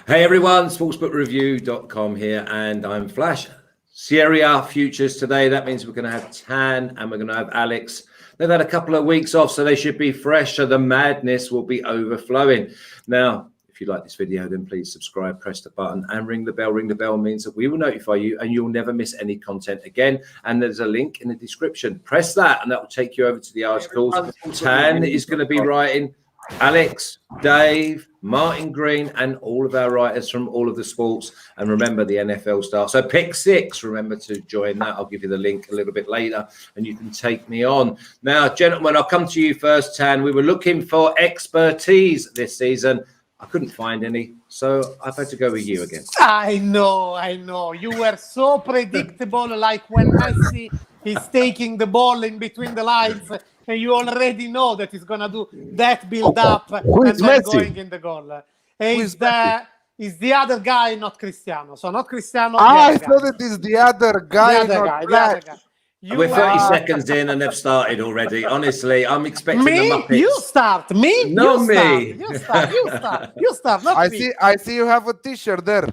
Hey everyone, sportsbookreview.com here, and I'm Flash. Serie futures today. That means we're going to have Tan and we're going to have Alex. They've had a couple of weeks off, so they should be fresh. So the madness will be overflowing. Now, if you like this video, then please subscribe, press the button and ring the bell. Ring the bell means that we will notify you and you'll never miss any content again. And there's a link in the description. Press that and that will take you over to the articles. Tan is going to be writing. Alex, Dave, Martin Green, and all of our writers from all of the sports. And remember, the NFL starts. So pick 6. Remember to join that. I'll give you the link a little bit later and you can take me on. Now, gentlemen, I'll come to you first, Tan. We were looking for expertise this season. I couldn't find any, so I've had to go with you again. I know. You were so predictable, like when Messi is taking the ball in between the lines, and you already know that he's going to do that build-up and then Messi? going in the goal. He's the other guy, not Cristiano. So not Cristiano. I thought it is the other guy. The other guy. We're 30 seconds in and they've started already. Honestly, I'm expecting the Muppets. You start. Me? No, me. You start. Not me. I see you have a t-shirt there.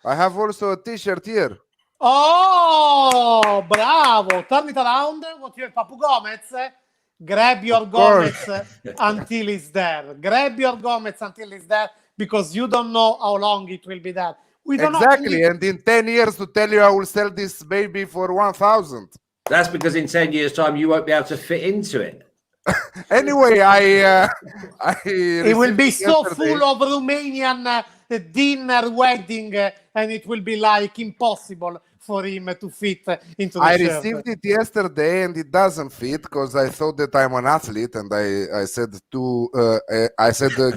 I have also a t-shirt here. Oh, bravo. Turn it around. What you have, Papu Gomez? Grab your Gomez until he's there. Grab your Gomez until he's there, because you don't know how long it will be there. We don't exactly. know. And in 10 years, to tell you, I will sell this baby for 1,000. That's because in 10 years' time, you won't be able to fit into it. Anyway, it will be so full of Romanian dinner wedding, and it will be like impossible for him to fit into the I shirt. received it yesterday and it doesn't fit because I thought that I'm an athlete, and I said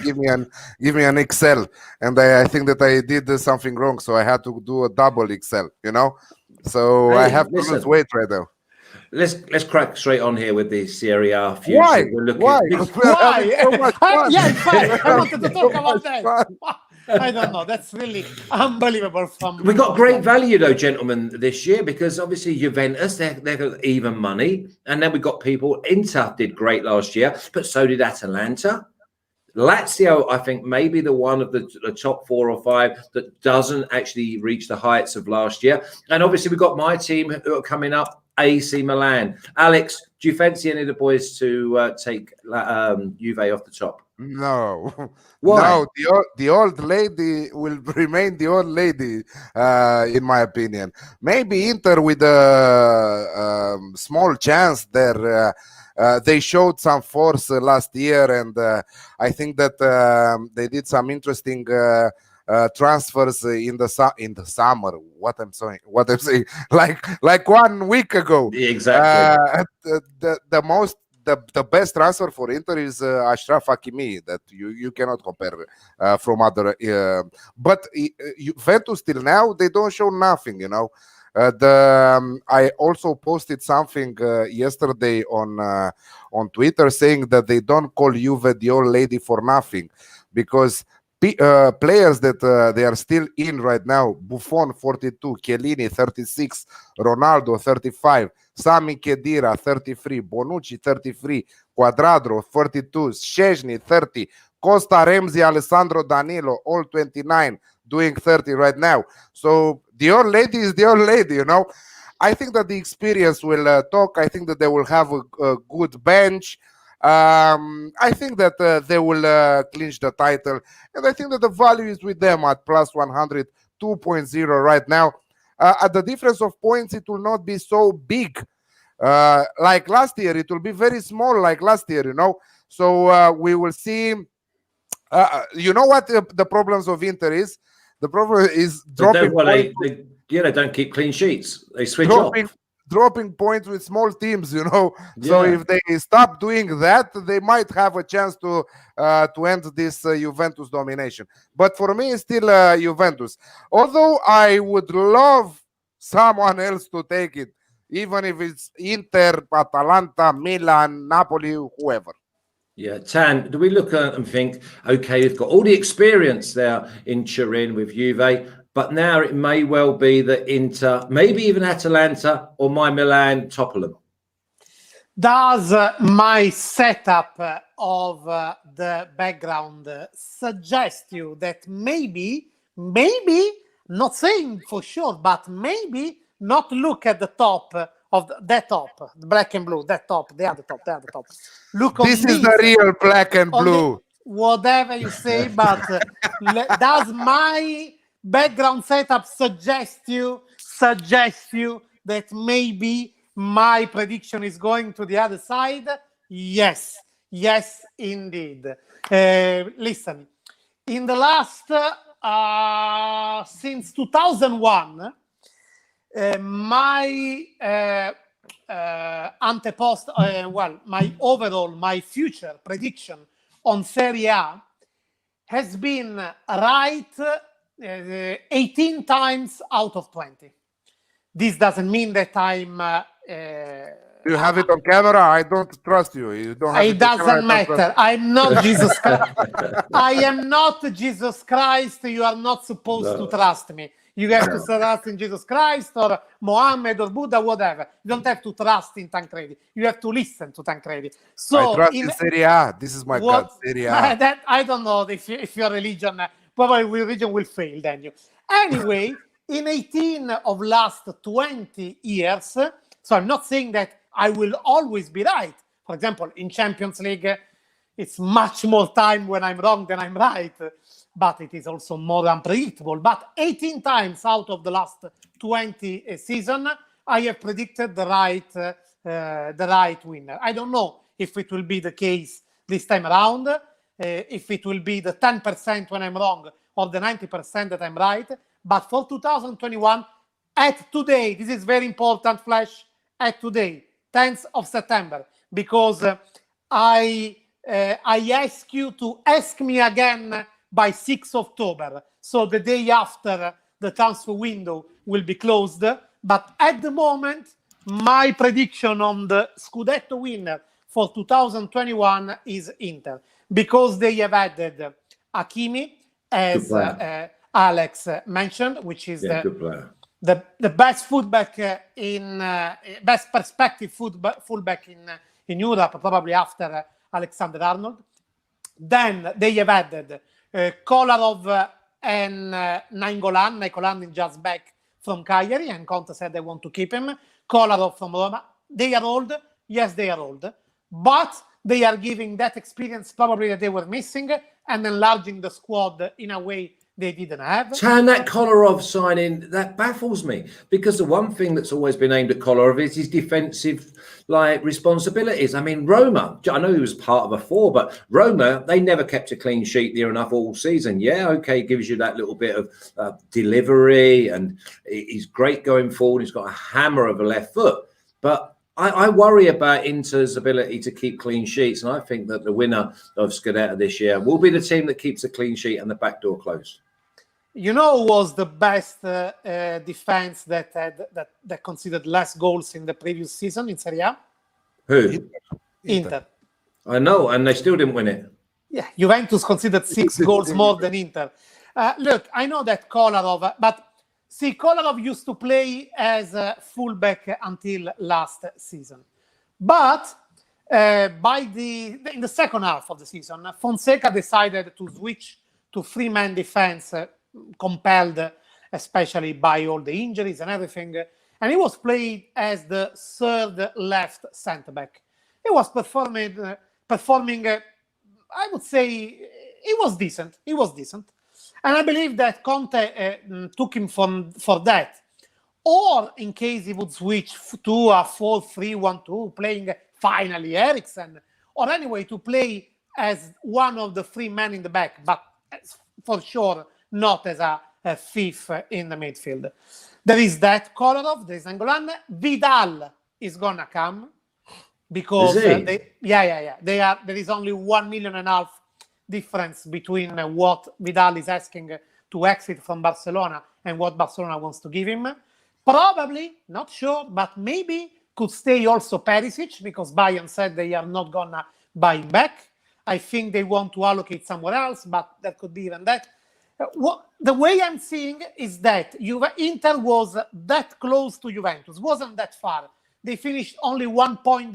give me an XL, and I think that I did something wrong, so I had to do a double XL, you know. So I have to lose weight right now. Let's crack straight on here with the Serie A future. Why? Why? So much fun. Yeah, in fact, I wanted to talk about that. I don't know. That's really unbelievable fun. We got great value though, gentlemen, this year, because obviously Juventus, they've got even money, and then we got people. Inter did great last year, but so did Atalanta. Lazio, I think, maybe the one of the top 4 or 5 that doesn't actually reach the heights of last year. And obviously we've got my team who are coming up, AC Milan. Alex, do you fancy any of the boys to take Juve off the top? No. Why? No, the old lady will remain the old lady, in my opinion. Maybe Inter with a small chance there. They showed some force last year, and I think that they did some interesting transfers in the summer. What I'm saying, like 1 week ago. Exactly. The best transfer for Inter is Ashraf Hakimi, that you cannot compare from other. But Juventus till now, they don't show nothing, you know. I also posted something yesterday on Twitter saying that they don't call Juve the old lady for nothing, because players that they are still in right now: Buffon 42, Chiellini 36, Ronaldo 35, Sami Khedira 33, Bonucci 33, Cuadrado 42, Szczęsny 30, Costa, Ramsey, Alessandro Danilo all 29, doing 30 right now. So the old lady is the old lady, you know. I think that the experience will talk. I think that they will have a good bench. I think that they will clinch the title, and I think that the value is with them at plus 100, 2.0 right now. At the difference of points, it will not be so big like last year. It will be very small like last year, you know. So we will see. You know what the problems of Inter is? The problem is dropping points. They don't keep clean sheets. They switch off. Dropping points with small teams, you know. Yeah. So if they stop doing that, they might have a chance to end this Juventus domination. But for me, it's still Juventus. Although I would love someone else to take it, even if it's Inter, Atalanta, Milan, Napoli, whoever. Yeah, Tan, do we look at and think, okay, we've got all the experience there in Turin with Juve, but now it may well be that Inter, maybe even Atalanta or my Milan topple them? Does my setup of the background suggest you that maybe maybe, not saying for sure, but maybe not look at the top of that top, the black and blue, that top, the other top. Look on This is the real black and blue. Whatever you say, but does my background setup suggest you that maybe my prediction is going to the other side? Yes, indeed. Listen, in the last since 2001, my my future prediction on Serie A has been right 18 times out of 20. This doesn't mean that I'm You have it on camera. I don't trust you. You don't have it doesn't matter. I'm not Jesus Christ. I am not Jesus Christ. You are not supposed to trust me. You have to trust in Jesus Christ or Mohammed or Buddha, whatever. You don't have to trust in Tancredi. You have to listen to Tancredi. So I trust in Serie A. This is my God, Serie A. That, I don't know if your religion, probably religion will fail, Daniel. Anyway, in 18 of last 20 years, so I'm not saying that I will always be right. For example, in Champions League, it's much more time when I'm wrong than I'm right, but it is also more unpredictable. But 18 times out of the last 20 season, I have predicted the right winner. I don't know if it will be the case this time around, if it will be the 10% when I'm wrong or the 90% that I'm right. But for 2021, at today, this is very important, Flash, at today, 10th of September, because I ask you to ask me again by 6th October. So the day after the transfer window will be closed. But at the moment, my prediction on the Scudetto winner for 2021 is Inter, because they have added Hakimi, as Alex mentioned, which is the best fullback best perspective fullback in Europe, probably after Alexander Arnold. Then they have added Kolarov and Nainggolan. Nainggolan is just back from Cagliari, and Conte said they want to keep him. Kolarov from Roma. They are old. Yes, they are old. But they are giving that experience probably that they were missing and enlarging the squad in a way they didn't have. Tan, that Kolarov signing, that baffles me, because the one thing that's always been aimed at Kolarov is his defensive responsibilities. I mean, Roma, I know he was part of a four, but Roma, they never kept a clean sheet near enough all season. Yeah, okay, gives you that little bit of delivery, and he's great going forward. He's got a hammer of a left foot, but I worry about Inter's ability to keep clean sheets, and I think that the winner of Scudetto this year will be the team that keeps a clean sheet and the back door closed. You know who was the best defense that considered less goals in the previous season in Serie A? Who? Inter. I know, and they still didn't win it. Yeah, Juventus considered 6 goals more than Inter. Look, I know that Kolarov, but see, Kolarov used to play as a fullback until last season. But in the second half of the season, Fonseca decided to switch to 3-man defense, compelled especially by all the injuries and everything. And he was played as the third left centre-back. He was performing, I would say, he was decent. And I believe that Conte took him for that. Or in case he would switch to a 4-3-1-2, playing finally Eriksen, or anyway to play as one of the 3 men in the back, but for sure not as a fifth in the midfield. There is that Kolarov, there is Nainggolan. Vidal is gonna come because there is only 1.5 million difference between what Vidal is asking to exit from Barcelona and what Barcelona wants to give him. Probably, not sure, but maybe could stay also Perisic, because Bayern said they are not gonna buy him back. I think they want to allocate somewhere else, but that could be even that. The way I'm seeing is that Inter was that close to Juventus, wasn't that far. They finished only 1 point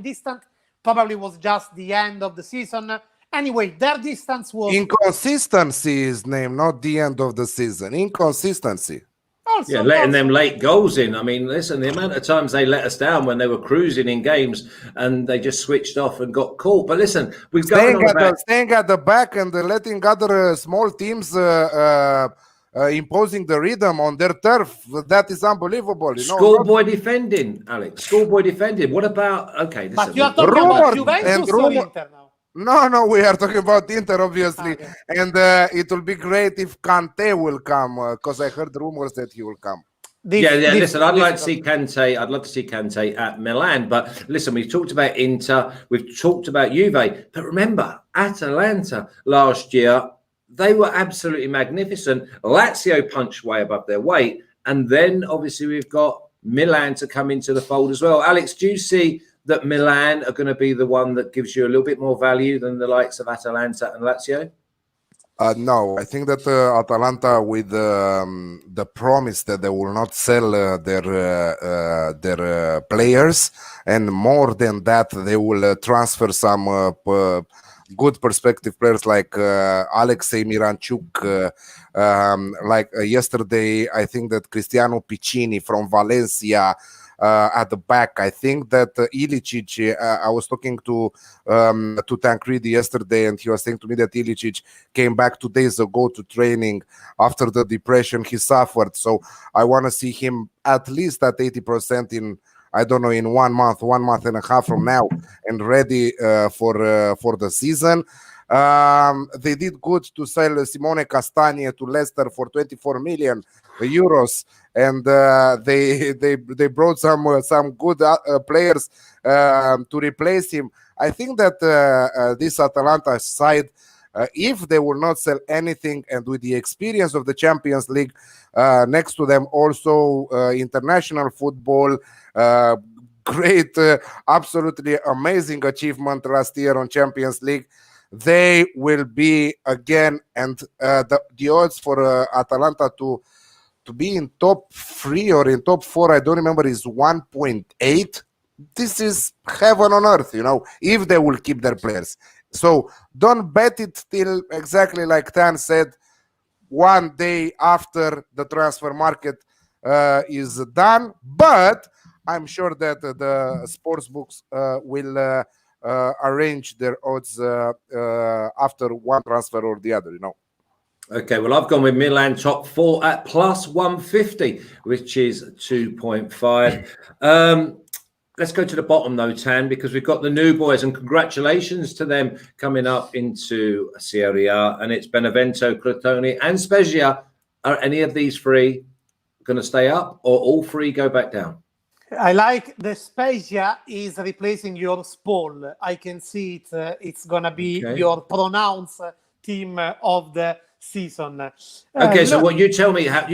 distant. Probably was just the end of the season, Anyway, their distance was Inconsistency is named, not the end of the season. Inconsistency. Yeah, letting them late goals in. I mean, listen, the amount of times they let us down when they were cruising in games and they just switched off and got caught. But listen, we've staying at the back and letting other small teams imposing the rhythm on their turf. That is unbelievable. Schoolboy defending, Alex. Schoolboy defending. What about? Okay, but you are talking about Juventus or Inter now? No, we are talking about Inter, obviously. Okay. And it will be great if Kante will come, because I heard rumors that he will come. Listen, I'd like to see Kante. I'd love to see Kante at Milan. But listen, we've talked about Inter, we've talked about Juve. But remember, Atalanta last year, they were absolutely magnificent. Lazio punched way above their weight. And then, obviously, we've got Milan to come into the fold as well. Alex, do you see that Milan are going to be the one that gives you a little bit more value than the likes of Atalanta and Lazio? No, I think that Atalanta, with the promise that they will not sell their players, and more than that, they will transfer some good perspective players like Alexei Miranchuk. Like yesterday, I think that Cristiano Piccini from Valencia. At the back, I think that Ilicic. I was talking to Tancredi yesterday, and he was saying to me that Ilicic came back 2 days ago to training after the depression he suffered. So I want to see him at least at 80% in, I don't know, in 1 month and a half from now, and ready for the season. They did good to sell Simone Castagne to Leicester for 24 million euros, and they brought some good players to replace him. I think that this Atalanta side, if they will not sell anything, and with the experience of the Champions League next to them, also international football, great, absolutely amazing achievement last year on Champions League. They will be again, and the odds for Atalanta to be in top 3 or in top 4, I don't remember, is 1.8. This is heaven on earth, if they will keep their players. So don't bet it till exactly like Tan said, 1 day after the transfer market is done. But I'm sure that the sports books will arrange their odds after one transfer or the other, Okay, well, I've gone with Milan top 4 at plus 150, which is 2.5. Let's go to the bottom, though, Tan, because we've got the new boys, and congratulations to them coming up into Serie A, and it's Benevento, Crotone, and Spezia. Are any of these 3 going to stay up, or all 3 go back down? I like the Spezia is replacing your Spal. I can see it. It's going to be your pronounced team of the season. Okay, so what you tell me how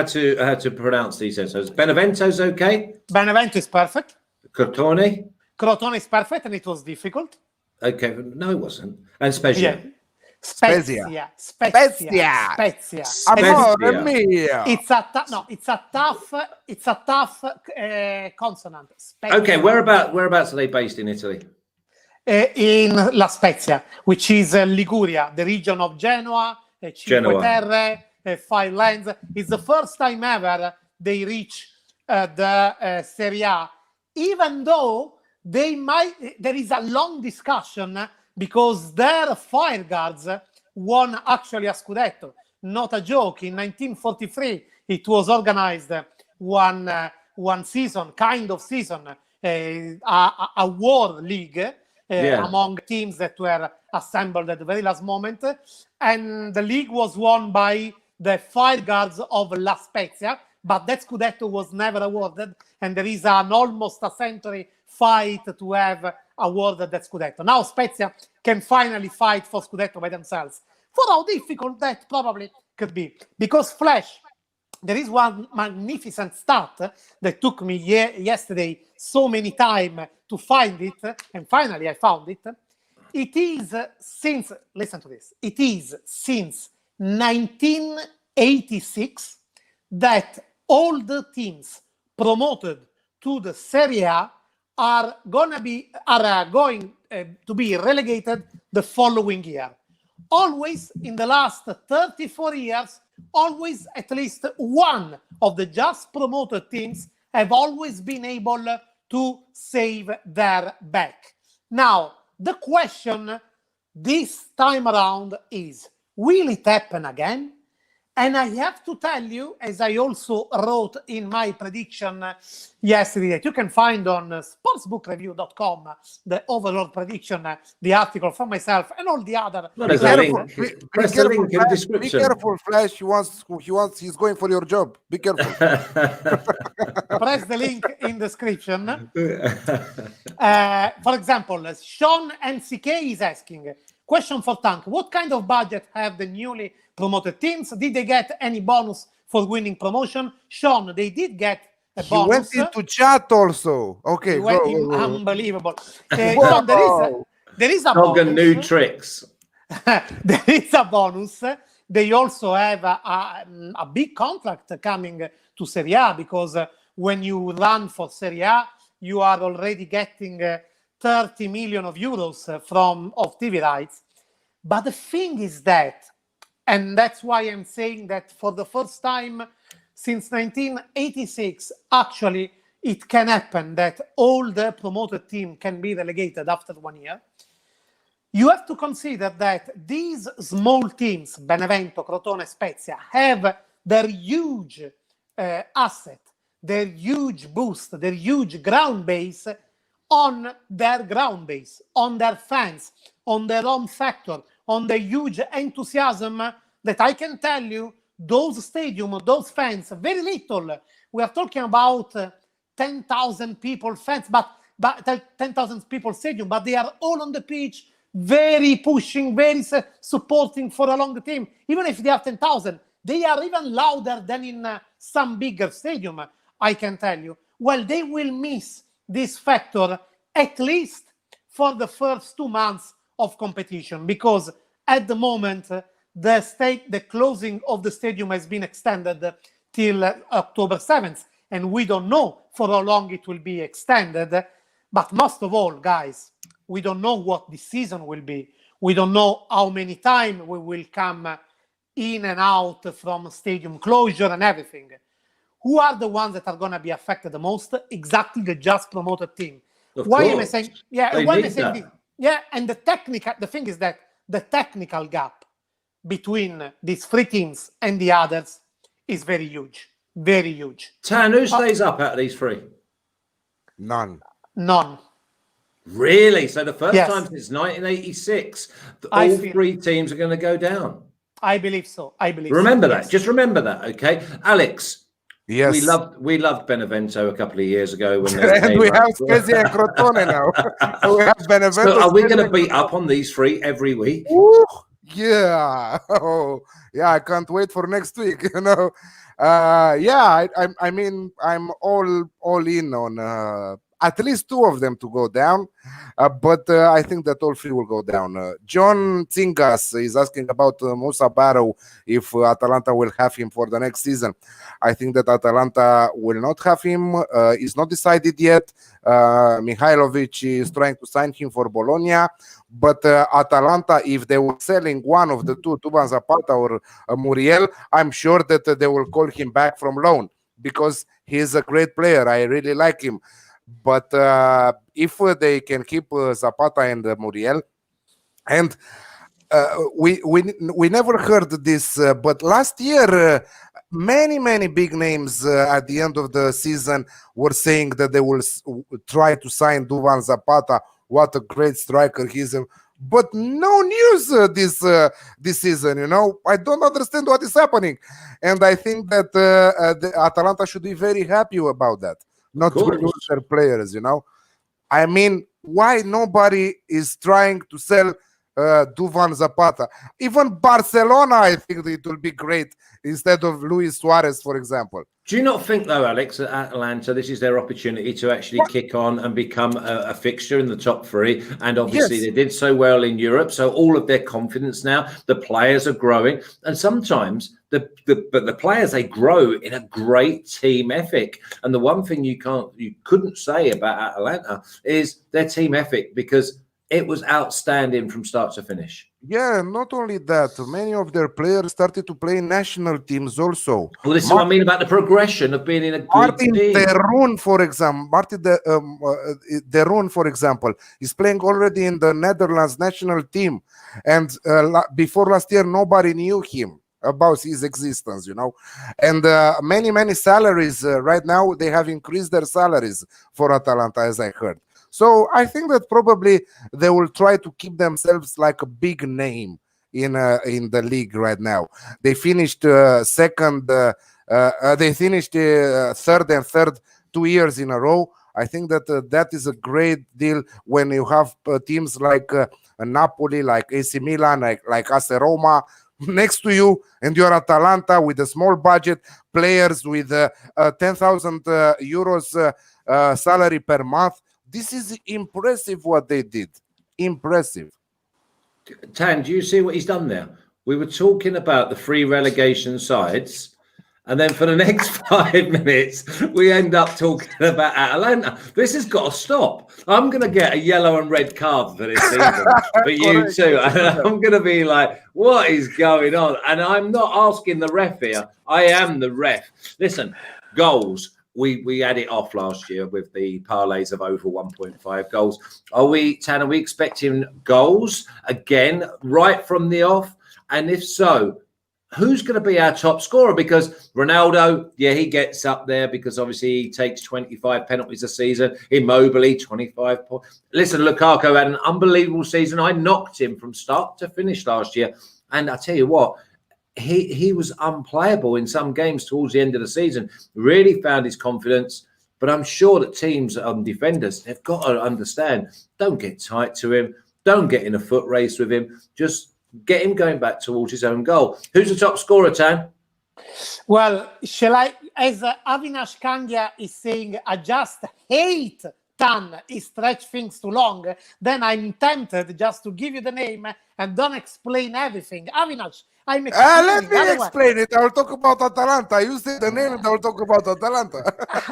to pronounce these. So Benevento's okay. Benevento is perfect. Crotone is perfect, and it was difficult. Okay, no, it wasn't. And Spezia. Yeah. Spezia. Amore mio. It's a tough consonant. Spezia. Okay, whereabouts are they based in Italy? In La Spezia, which is Liguria, the region of Genoa, Cinque Terre, 5 lands. It's the first time ever they reach the Serie A, even though there is a long discussion because their fire guards won actually a Scudetto. Not a joke. In 1943, it was organized one season, a war league among teams that were assembled at the very last moment. And the league was won by the fire guards of La Spezia, but that Scudetto was never awarded. And there is an almost a century fight to have awarded that Scudetto. Now Spezia can finally fight for Scudetto by themselves. For how difficult that probably could be. Because Flash, there is one magnificent stat that took me yesterday so many times to find it, and finally I found it. It is since 1986 that all the teams promoted to the Serie A are going to be relegated the following year. Always in the last 34 years, always at least one of the just promoted teams have always been able to save their back. Now, the question this time around is, will it happen again? And I have to tell you, as I also wrote in my prediction yesterday, that you can find on sportsbookreview.com, the overall prediction, the article from myself, and all the other. Well, there's a link. Press the link in the Be description. careful, Flash. He's going for your job. Be careful. Press the link in the description. For example, Sean NCK is asking, question for Tank, what kind of budget have the newly promoted teams? Did they get any bonus for winning promotion? Sean, they did get a bonus. He went into chat also. Okay, go. Unbelievable. Sean, there is a bonus. New tricks. There is a bonus. They also have a big contract coming to Serie A, because when you run for Serie A, you are already getting 30 million euros of TV rights. But the thing is that, and that's why I'm saying that for the first time since 1986, actually, it can happen that all the promoted team can be relegated after 1 year. You have to consider that these small teams, Benevento, Crotone, Spezia, have their huge asset, their huge boost, their huge ground base on their ground base, on their fans, on their own factor, on the huge enthusiasm that I can tell you, those stadiums, those fans, very little. We are talking about 10,000 people fans, but 10,000 people stadium, but they are all on the pitch, very pushing, very supporting for a long team. Even if they are 10,000, they are even louder than in some bigger stadium, I can tell you. Well, they will miss this factor at least for the first 2 months of competition, because at the moment the closing of the stadium has been extended till October 7th, and we don't know for how long it will be extended. But most of all, guys, we don't know what this season will be. We don't know how many times we will come in and out from stadium closure and everything. Who are the ones that are going to be affected the most? Exactly the just promoted team. Why am I saying? Yeah, why am I saying this? Yeah, and the thing is that the technical gap between these three teams and the others is very huge. Very huge. Tan, who stays up out of these three? None. Really? So the first time since 1986, all three teams are going to go down. I believe so. Remember that. Yes. Just remember that, okay? Alex. Yes. We loved Benevento a couple of years ago when and we have Serie and Crotone now. We have Benevento. So are we going to beat up on these three every week? Ooh, yeah. Oh, yeah. I can't wait for next week. You know. I mean, I'm all in on at least two of them to go down, but I think that all three will go down. John Tingas is asking about Musa Barrow, if Atalanta will have him for the next season. I think that Atalanta will not have him. It's not decided yet. Mihailovic is trying to sign him for Bologna, but Atalanta, if they were selling one of the two, Tuban Zapata or Muriel, I'm sure that they will call him back from loan, because he's a great player. I really like him. But if they can keep Zapata and Muriel, and we never heard this, but last year many big names at the end of the season were saying that they will try to sign Duvan Zapata. What a great striker he is. But no news this season, you know. I don't understand what is happening. And I think that the Atalanta should be very happy about that. Not to lose their players, you know. I mean, why nobody is trying to sell Duvan Zapata? Even Barcelona, I think it will be great instead of Luis Suarez, for example. Do you not think, though, Alex, that Atalanta, this is their opportunity to actually kick on and become a fixture in the top three? And obviously they did so well in Europe, so all of their confidence now, the players are growing. And sometimes the players, they grow in a great team ethic. And the one thing you couldn't say about Atalanta is their team ethic, because it was outstanding from start to finish. Yeah, not only that, many of their players started to play national teams also. Well, this is what I mean about the progression of being in a good Martin team. De Roon, for example, is playing already in the Netherlands national team, and before last year, nobody knew him about his existence, you know. And many salaries right now, they have increased their salaries for Atalanta, as I heard. So I think that probably they will try to keep themselves like a big name in the league right now. They finished second. They finished third 2 years in a row. I think that that is a great deal when you have teams like Napoli, like AC Milan, like AS Roma next to you, and you're Atalanta with a small budget, players with 10,000 euros salary per month. This is impressive what they did. Impressive. Tan, do you see what he's done there? We were talking about the free relegation sides, and then for the next 5 minutes, we end up talking about Atalanta. This has got to stop. I'm going to get a yellow and red card for this season for you too. And I'm going to be like, what is going on? And I'm not asking the ref here. I am the ref. Listen, goals. We had it off last year with the parlays of over 1.5 goals. Are we expecting goals again right from the off? And if so, who's going to be our top scorer? Because Ronaldo, yeah, he gets up there because obviously he takes 25 penalties a season. Immobile, 25 points. Listen, Lukaku had an unbelievable season. I knocked him from start to finish last year. And I tell you what, he was unplayable in some games towards the end of the season. Really found his confidence. But I'm sure that teams, defenders, they've got to understand, don't get tight to him. Don't get in a foot race with him. Just get him going back towards his own goal. Who's the top scorer, Tan? Well, shall I, as Avinash Kandia is saying, I just hate Tan, he stretch things too long, then I'm tempted just to give you the name and don't explain everything. Avinash, I'm explaining. Let me explain it. I'll talk about Atalanta. You say the name and I'll talk about Atalanta.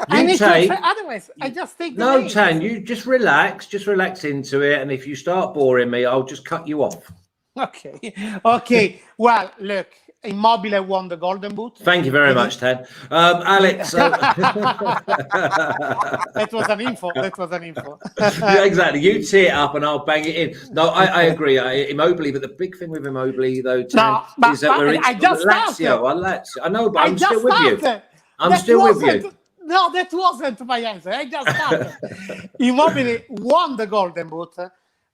Otherwise, I just take the name. Tan, you just relax into it. And if you start boring me, I'll just cut you off. Okay. Well, look, Immobile won the Golden Boot. Thank you very much, Tan. Alex. That was an info. Yeah, exactly. You tee it up and I'll bang it in. No, I agree. Immobile, but the big thing with Immobile, though, Tan, is that we're Lazio. I know, but I'm still with you. I'm still with you. No, that wasn't my answer. I just started. Immobile won the Golden Boot,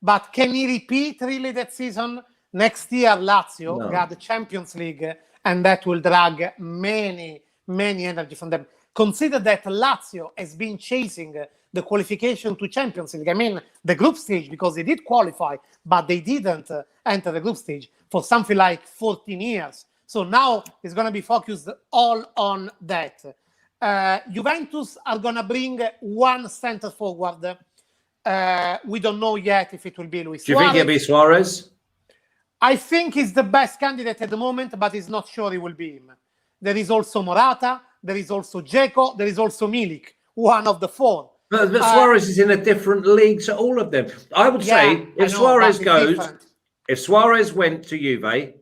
but can he repeat really that season? Next year, Lazio got the Champions League, and that will drag many energy from them. Consider that Lazio has been chasing the qualification to Champions League. I mean, the group stage, because they did qualify, but they didn't enter the group stage for something like 14 years. So now it's going to be focused all on that. Juventus are going to bring one center forward. We don't know yet if it will be Luis Suarez. Do you think it'll be Suarez? I think he's the best candidate at the moment, but he's not sure he will be him. There is also Morata, there is also Dzeko, there is also Milik, one of the four. But Suarez is in a different league to all of them. I would say if Suarez went to Juve,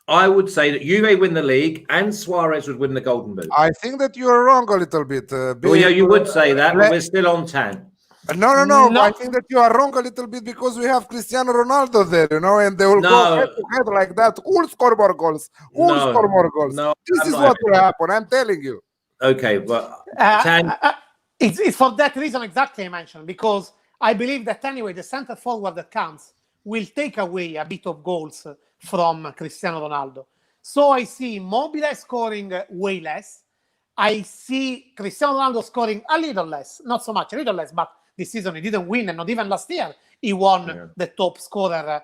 I would say that Juve win the league and Suarez would win the Golden Boot. I think that you are wrong a little bit. Well, yeah, you would say that, but we're still on Tan. No. I think that you are wrong a little bit because we have Cristiano Ronaldo there, and they will go head to head like that. Who will score more goals? Score more goals? No, this is what will happen. I'm telling you. Okay, but Tan. It's for that reason exactly I mentioned, because I believe that anyway the center forward that comes will take away a bit of goals from Cristiano Ronaldo. So I see Immobile scoring way less. I see Cristiano Ronaldo scoring a little less, not so much, a little less, but this season he didn't win, and not even last year he won the top scorer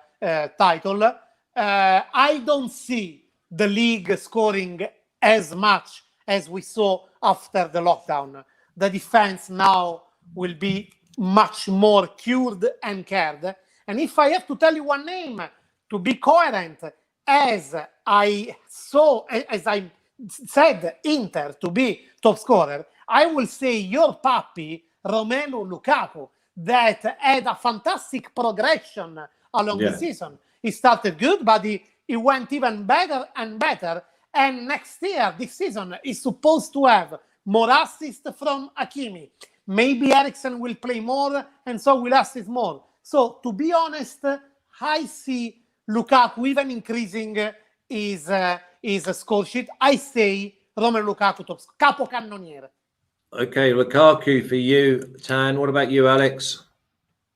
title. I don't see the league scoring as much as we saw after the lockdown. The defense now will be much more cured and cared. And if I have to tell you one name to be coherent, as I said Inter to be top scorer, I will say your puppy, Romelu Lukaku. that had a fantastic progression along the Yeah. season. He started good, but he went even better and better. And next year, this season, is supposed to have more assists from Hakimi. Maybe Eriksen will play more, and so will assist more. So, to be honest, I see Lukaku even increasing his score sheet. I say Romelu Lukaku top capocannoniere. Okay, Lukaku for you, Tan. What about you, Alex?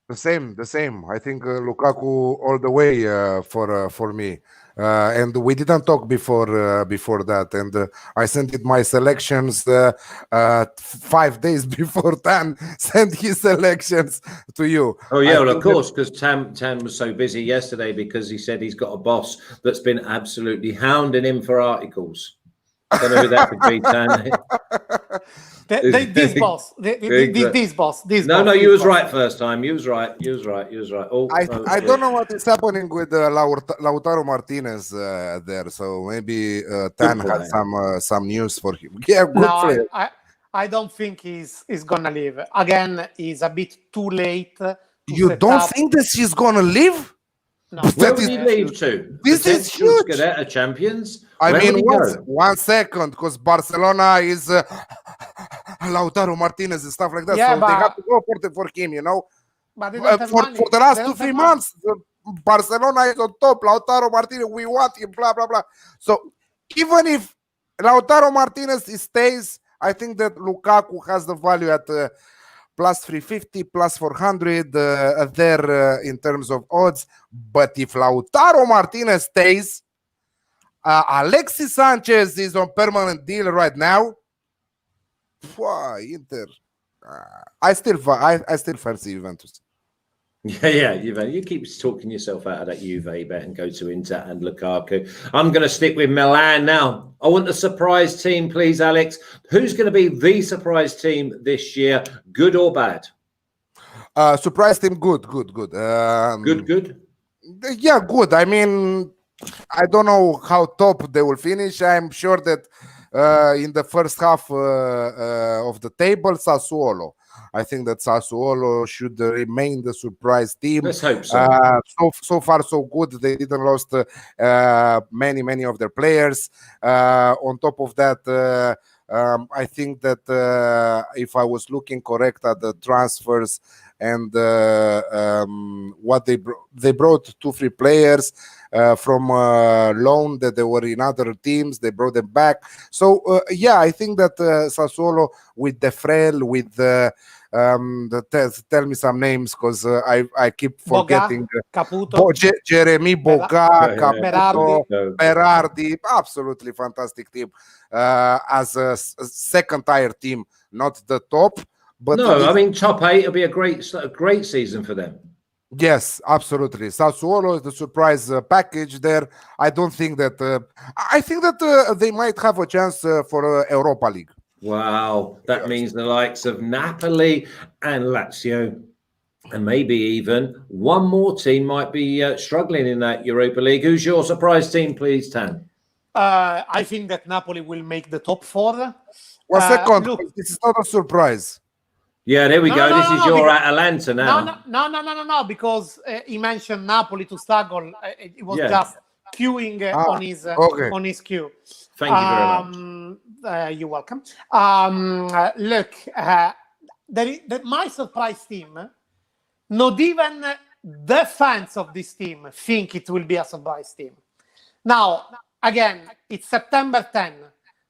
The same. I think Lukaku all the way for me. And we didn't talk before that. And I sent it my selections 5 days before Tan sent his selections to you. Oh yeah, I well, of think course, because Tan was so busy yesterday because he said he's got a boss that's been absolutely hounding him for articles. Don't know who that could be, Tan. This boss. This boss. No, you was right first time. You was right. Oh, I don't know what is happening with Lautaro Martinez there. So maybe Tan has some news for him. Yeah, good player. I don't think he's gonna leave. Again, he's a bit too late. You don't think that she's gonna leave? No. Where would he leave to? This is huge. Scudetto champions. I Where mean, would he go? 1 second, because Barcelona is Lautaro Martinez and stuff like that. Yeah, so they have to go for him, you know. But they don't have For money. the last They don't 2-3 have months, Barcelona is on top. Lautaro Martinez, we want him, blah, blah, blah. So even if Lautaro Martinez stays, I think that Lukaku has the value at plus 350, plus 400 there in terms of odds. But if Lautaro Martinez stays, Alexis Sanchez is on permanent deal right now. Inter. I still fancy Juventus. Yeah, Juve. You keep talking yourself out of that Juve bet and go to Inter and Lukaku. I'm going to stick with Milan now. I want a surprise team, please, Alex. Who's going to be the surprise team this year, good or bad? Surprise team, good. Good. Yeah, good. I mean, I don't know how top they will finish. I'm sure that in the first half of the table, Sassuolo. I think that Sassuolo should remain the surprise team. Let's hope so. So far, so good. They didn't lost many of their players. On top of that, I think that if I was looking correct at the transfers and what they brought 2-3 players from loan that they were in other teams. They brought them back. So yeah, I think that Sassuolo with Defrel, with tell me some names because I keep forgetting. Caputo, Jeremy Boga, Caputo, Berardi. Berardi, absolutely fantastic team as a second tier team, not the top. But no, I mean top 8 will be a great season for them. Yes, absolutely. Sassuolo is the surprise package there. I don't think that. I think that they might have a chance for Europa League. Wow, that means the likes of Napoli and Lazio, and maybe even one more team might be struggling in that Europa League. Who's your surprise team, please, Tan? I think that Napoli will make the top 4. 1 second, look, this is not a surprise. Yeah, there we go. This is your Atalanta now. No, because he mentioned Napoli to struggle. It was just queuing on his queue. Thank you very much. You're welcome. Look, my surprise team, not even the fans of this team think it will be a surprise team. Now, again, it's September 10,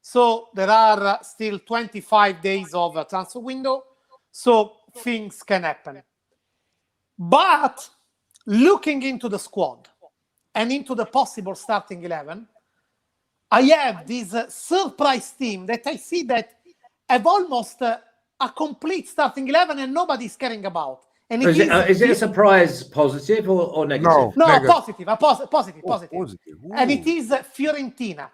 so there are still 25 days of a transfer window. So things can happen. But looking into the squad and into the possible starting 11, I have this surprise team that I see that have almost a complete starting 11 and nobody's caring about. And is it a surprise positive or negative? No, negative. Positive. And it is Fiorentina.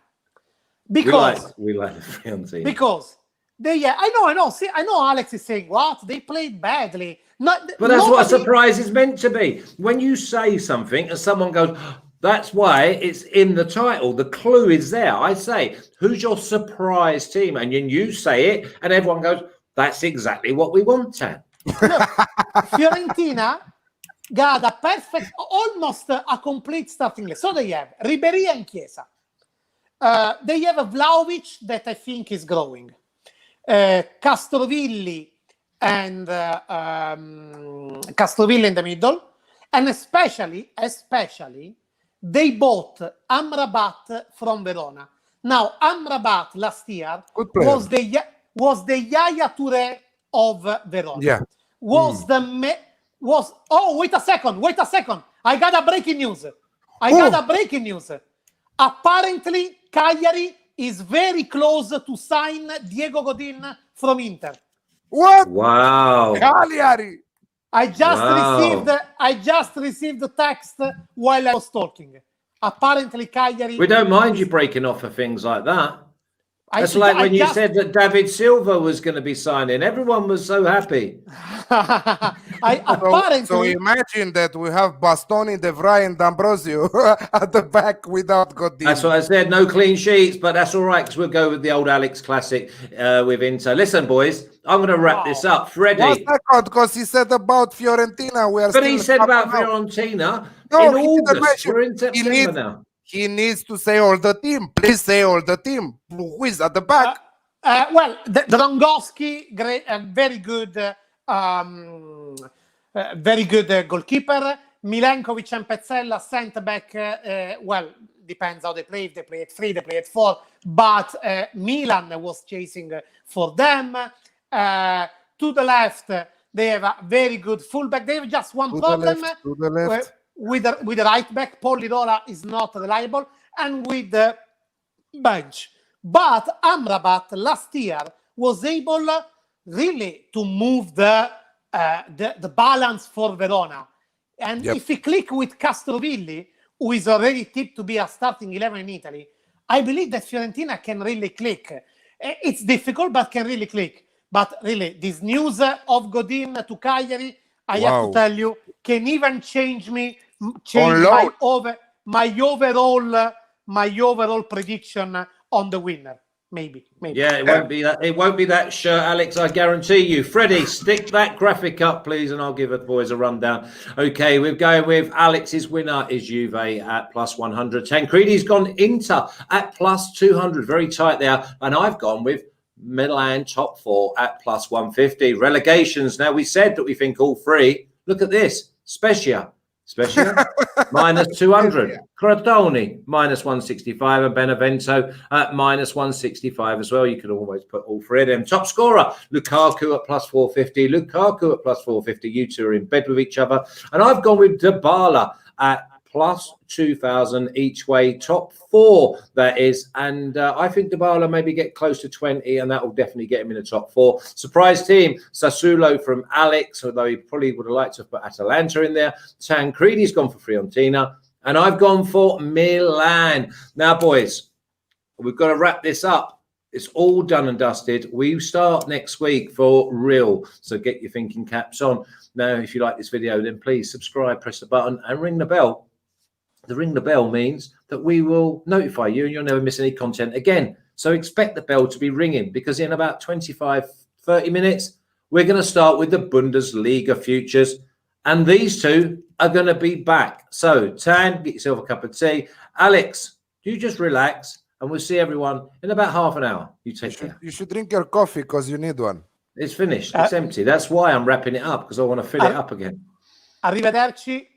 Because we like the Fiorentina. Because I know. See, I know Alex is saying, what? They played badly. But that's what a surprise is meant to be. When you say something and someone goes, that's why it's in the title. The clue is there. I say, who's your surprise team? And then you say it and everyone goes, that's exactly what we want, Tan. Look, Fiorentina got a perfect, almost a complete starting list. So they have Ribery and Chiesa. They have a Vlahovic that I think is growing. Castrovilli and Castrovilli in the middle. And especially, they bought Amrabat from Verona. Now, Amrabat last year was the Yaya Touré of Verona. Yeah. Oh, wait a second. I got a breaking news. Apparently, Cagliari is very close to sign Diego Godin from Inter. What? Wow. Cagliari. I just received the text while I was talking. Apparently, Cagliari. We don't mind you breaking off for things like that. That's like when you said that David Silva was going to be signing. Everyone was so happy. So imagine that we have Bastoni, De Vrij, and D'Ambrosio at the back without Godin. That's what I said. No clean sheets, but that's all right because we'll go with the old Alex classic with Inter. Listen, boys, I'm going to wrap this up. Freddie. 1 second, because he said about Fiorentina. But he said about Fiorentina in August. We're in September now. He needs to say all the team. Please say all the team. Who is at the back? Well, Drongowski, great, very good goalkeeper. Milenkovic and Pezzella centre back. Well, depends how they play. If they play at 3, they play at 4. But Milan was chasing for them. To the left, they have a very good fullback. They have just one problem. To the left. With the right back, Polidora is not reliable, and with the bench. But Amrabat last year was able really to move the balance for Verona. And if we click with Castrovilli, who is already tipped to be a starting 11 in Italy, I believe that Fiorentina can really click. It's difficult, but can really click. But really, this news of Godin to Cagliari, I have to tell you, can even change my overall prediction on the winner. Maybe. Yeah, it won't be that shirt, Alex, I guarantee you. Freddie, stick that graphic up, please, and I'll give the boys a rundown. Okay, we're going with Alex's winner is Juve at +100. Tancredi's gone Inter at +200. Very tight there. And I've gone with Milan top 4 at +150. Relegations. Now, we said that we think all three. Look at this. Spezia -200. Crotone -165, and Benevento at -165 as well. You could always put all three of them. Top scorer Lukaku at +450. Lukaku at +450. You two are in bed with each other, and I've gone with Dybala at +2,000 each way. Top 4, that is, and I think Dybala maybe get close to 20, and that will definitely get him in the top 4. Surprise team Sassuolo from Alex, although he probably would have liked to put Atalanta in there. Tancredi's gone for Fiorentina, and I've gone for Milan. Now, boys, we've got to wrap this up. It's all done and dusted. We start next week for real, so get your thinking caps on. Now, if you like this video, then please subscribe, press the button, and ring the bell. The ring the bell means that we will notify you and you'll never miss any content again. So expect the bell to be ringing, because in about 25-30 minutes, we're going to start with the Bundesliga futures. And these two are going to be back. So, Tan, get yourself a cup of tea. Alex, you just relax and we'll see everyone in about half an hour. You take care. You should drink your coffee because you need one. It's finished. It's empty. That's why I'm wrapping it up, because I want to fill it up again. Arrivederci.